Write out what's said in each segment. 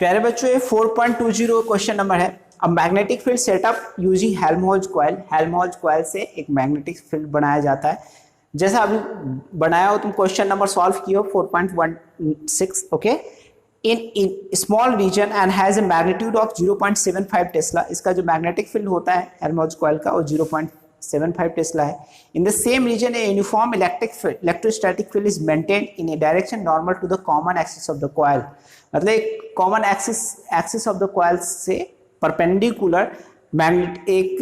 प्यारे बच्चों ये 4.20 क्वेश्चन नंबर है। अब magnetic field setup using Helmholtz coil. Helmholtz coil से एक मैग्नेटिक फील्ड बनाया जाता है। जैसा अभी बनाया हो तुम क्वेश्चन नंबर सॉल्व किए हो 4.16 okay. In small region and has a magnitude of 0.75 tesla. इसका जो मैग्नेटिक फील्ड होता है हेल्महोल्ट्ज कॉइल का वो 0.75 टेस्ला है। In the same region, a uniform electrostatic field is maintained in a direction normal to the common axis of the coil. मतलब एक common axis of the coil से perpendicular magnet एक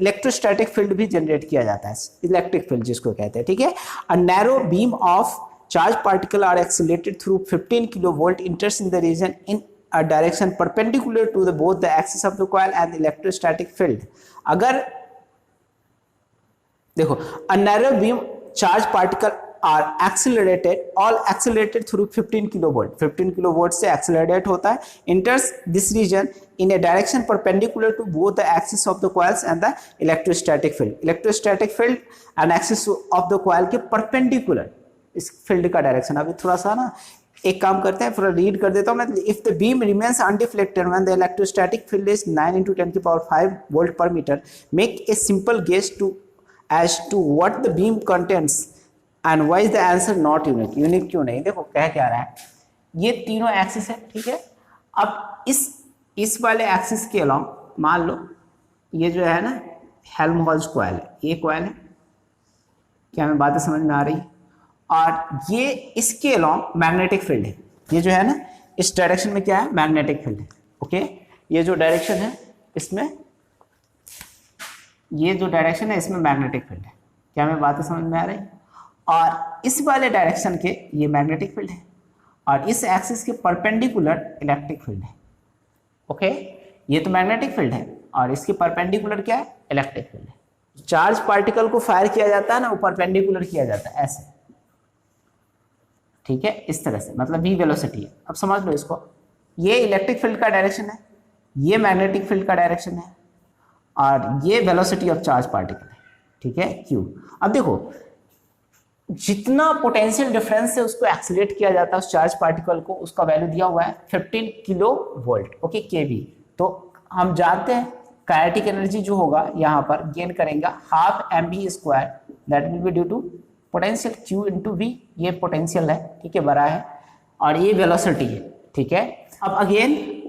electrostatic field भी generate किया जाता है, electric field जिसको कहते हैं, ठीक है। A narrow beam of charge particle are accelerated through 15 kilovolt enters in the region in a direction perpendicular to both the axis of the coil and the electrostatic field. अगर देखो a narrow beam charge particle are accelerated through 15 kilovolt. 15 kilovolt से accelerate होता है, enters this region in a direction perpendicular to both the axis of the coils and the electrostatic field. Electrostatic field and axis of the coil के perpendicular इस field का direction. अभी थोड़ा सा ना एक काम करते हैं, थोड़ा रीड कर देता हूं मैं। If the beam remains undeflected when the electrostatic field is 9 × 10⁵ volt per metre, make a simple guess to as to what the beam contains and why is the answer not unique. Unique क्यों नहीं? देखो कह क्या रहा है, ये तीनों axis है, ठीक है। अब इस वाले एक्सिस के अलॉन्ग मान लो ये जो है ना हेल्महोल्ट्ज कॉइल है, ये कॉइल है, क्या हमें बातें समझ में आ रही है? और ये इसके अलॉन्ग मैग्नेटिक फील्ड है। ये जो है ना इस डायरेक्शन में क्या है? मैग्नेटिक फील्ड है, ओके। ये जो डायरेक्शन है इसमें, ये जो डायरेक्शन है इसमें मैग्नेटिक फील्ड है, क्या हमें बातें समझ में आ रही है? और इस वाले डायरेक्शन के ये मैग्नेटिक फील्ड है और इस एक्सिस के परपेंडिकुलर इलेक्ट्रिक फील्ड है, ओके। ये तो मैग्नेटिक फील्ड है और इसके परपेंडिकुलर क्या है? इलेक्ट्रिक फील्ड है। चार्ज पार्टिकल को फायर किया जाता है ना, वो परपेंडिकुलर किया जाता है ऐसे, ठीक है, इस तरह से, मतलब v वेलोसिटी है। अब समझ लो इसको, ये इलेक्ट्रिक फील्ड का डायरेक्शन है, ये मैग्नेटिक फील्ड का डायरेक्शन है और ये वेलोसिटी ऑफ चार्ज पार्टिकल है, ठीक है, q। अब देखो जितना पोटेंशियल डिफरेंस है उसको एक्सीलरेट किया जाता है उस चार्ज पार्टिकल को, उसका वैल्यू दिया हुआ है 15 किलो वोल्ट, ओके, केवी। तो हम जानते हैं काइनेटिक एनर्जी जो होगा यहाँ पर गेन करेंगे half mv², that will be due to potential q × v। ये पोटेंशियल है, ठीक है, बड़ा है, और ये वेलोसिटी है, ठीक है। अब अगेन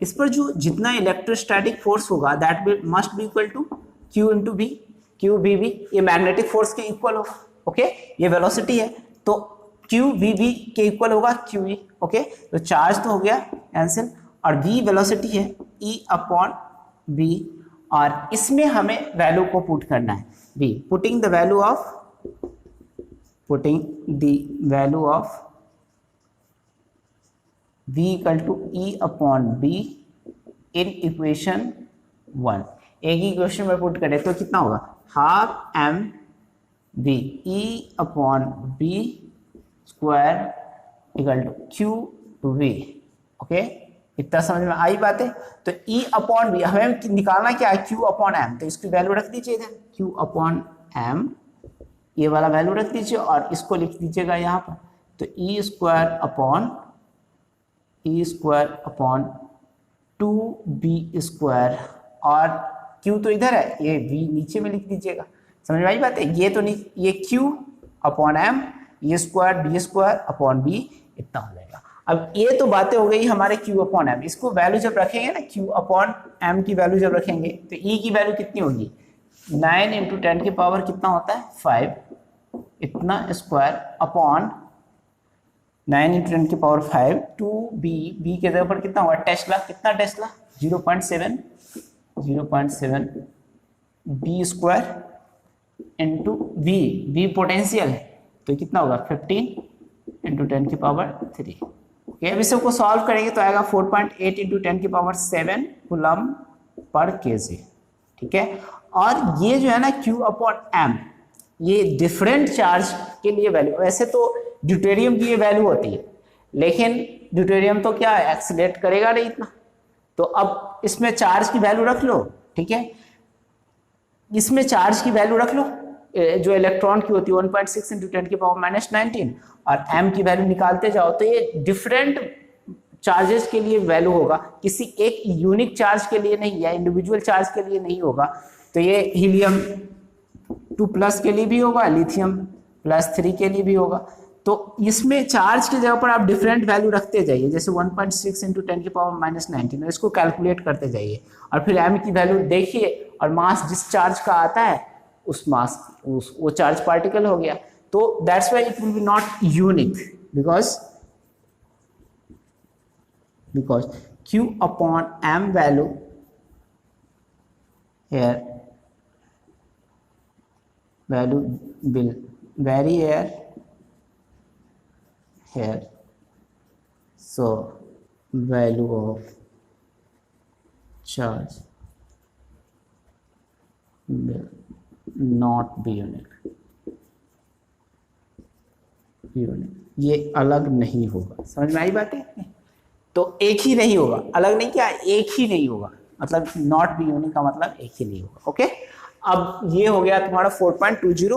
इस पर जो जितना इलेक्ट्रोस्टैटिक फोर्स होगा that must be equal to q × v, qvv, ये मैग्नेटिक फोर्स के इक्वल होगा, ओके। ये वेलोसिटी है तो qvv के इक्वल होगा qe, ओके। तो चार्ज तो हो गया कैंसिल और v वेलोसिटी है e/v, और इसमें हमें वैल्यू को पुट करना है v, putting the value of v = e/b in equation 1। एक ही क्वेश्चन में पुट करें तो कितना होगा? Half mv e/b² = q/v, okay. इतना समझ में आई बात है? तो e/b हमें निकालना क्या है? q/m, तो इसकी वैल्यू रख दीजिए इधर, q/m, ये वाला वैल्यू रख दीजिए और इसको लिख दीजिएगा यहाँ पर, तो e²/2b², और q तो इधर है, ये v नीचे में लिख दीजिएगा। समझ में आई बात है? ये तो नहीं, ये q/m, ये स्क्वायर b²/b इतना हो जाएगा। अब ये तो बातें हो गई हमारे q/m। इसको वैल्यू जब रखेंगे ना, q/m की वैल्यू जब रखेंगे तो e की वैल्यू कितनी होगी? 9 × 10 की पावर कितना होता है? 5, इतना स्क्वायर अपॉन 9 × 10 की पावर 5 2b, b के जगह पर कितना होगा? टेस्ला, कितना Tesla? 0.7 b² into v potential है तो कितना होगा? 15 × 10 की पावर 3, ओके। अब इसको सॉल्व करेंगे तो आएगा 4.8 × 10 की पावर 7 कूलम पर kg, ठीक है। और ये जो है ना q/m, ये डिफरेंट चार्ज के लिए वैल्यू, वैसे तो ड्यूटेरियम की ये वैल्यू होती है, लेकिन ड्यूटेरियम तो क्या एक्सीलरेट करेगा नहीं इतना, तो अब इसमें चार्ज की वैल्यू रख लो, ठीक है, इसमें चार्ज की वैल्यू रख लो, जो इलेक्ट्रॉन की होती है 1.6 इंटू 10 की पावर माइनस 19 और m की वैल्यू निकालते जाओ तो ये डिफरेंट चार्जेस के लिए वैल्यू होगा, किसी एक यूनिक चार्ज के लिए नहीं या इंडिविजुअल चार्ज के लिए नहीं होगा। तो ये हीलियम 2+ के लिए भी होगा, लिथियम +3 के लिए भी होगा। तो इसमें चार्ज की जगह पर आप डिफरेंट वैल्यू रखते जाइए, जैसे 1.6 इंटू 10 की पावर माइनस 19, इसको कैलकुलेट करते जाइए और फिर m की वैल्यू देखिए और मास जिस चार्ज का आता है उस मास वो चार्ज पार्टिकल हो गया। तो that's why it will be not unique because q upon m value here value will vary here so value of charge will not be unique, ये अलग नहीं होगा। समझ में आई बात है? तो एक ही नहीं होगा, अलग नहीं, क्या एक ही नहीं होगा, मतलब नॉट बी यूनिक का मतलब एक ही नहीं होगा। ओके, अब ये हो गया तुम्हारा 4.20